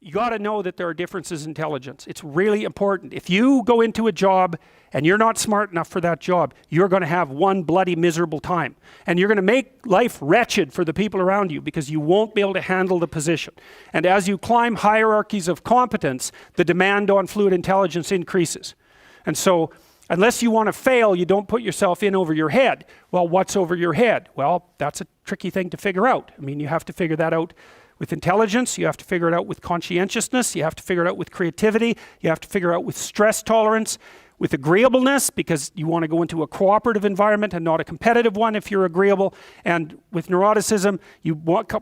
You got to know that there are differences in intelligence. It's really important. If you go into a job and you're not smart enough for that job, you're going to have one bloody miserable time. And you're going to make life wretched for the people around you because you won't be able to handle the position. And as you climb hierarchies of competence, the demand on fluid intelligence increases. And so, unless you want to fail, you don't put yourself in over your head. Well, what's over your head? Well, that's a tricky thing to figure out. I mean, you have to figure that out with intelligence, you have to figure it out with conscientiousness, you have to figure it out with creativity, you have to figure out with stress tolerance, with agreeableness, because you want to go into a cooperative environment and not a competitive one if you're agreeable, and with neuroticism, you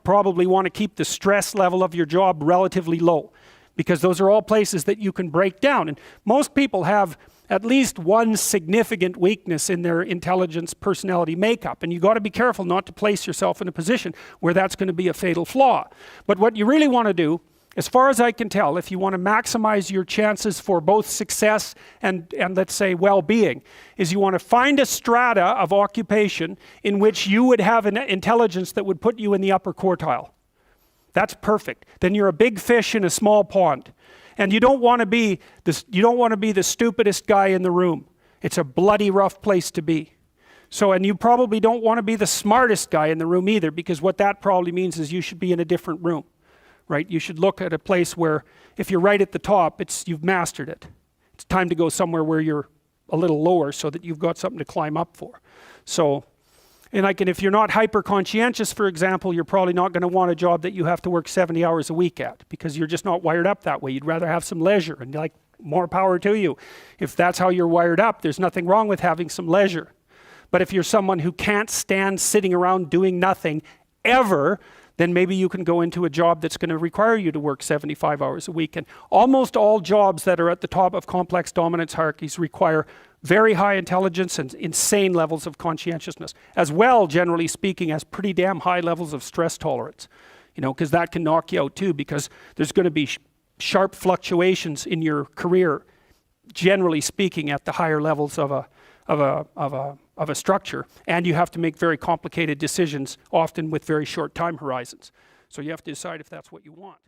probably want to keep the stress level of your job relatively low, because those are all places that you can break down. And most people have at least one significant weakness in their intelligence personality makeup, and you got to be careful not to place yourself in a position where that's going to be a fatal flaw. But what you really want to do, as far as I can tell, if you want to maximize your chances for both success and let's say well-being, is you want to find a strata of occupation in which you would have an intelligence that would put you in the upper quartile. That's perfect. Then you're a big fish in a small pond. And you don't want to be the stupidest guy in the room. It's a bloody rough place to be. So, and you probably don't want to be the smartest guy in the room either, because what that probably means is you should be in a different room, right? You should look at a place where if you're right at the top, you've mastered it. It's time to go somewhere where you're a little lower so that you've got something to climb up for. So, and if you're not hyper conscientious, for example, you're probably not going to want a job that you have to work 70 hours a week at, because you're just not wired up that way. You'd rather have some leisure, and like, more power to you. If that's how you're wired up, there's nothing wrong with having some leisure. But if you're someone who can't stand sitting around doing nothing ever, then maybe you can go into a job that's going to require you to work 75 hours a week. And almost all jobs that are at the top of complex dominance hierarchies require very high intelligence and insane levels of conscientiousness, as well, generally speaking, as pretty damn high levels of stress tolerance, because that can knock you out too, because there's going to be sharp fluctuations in your career, generally speaking, at the higher levels of a structure, and you have to make very complicated decisions, often with very short time horizons. So you have to decide if that's what you want.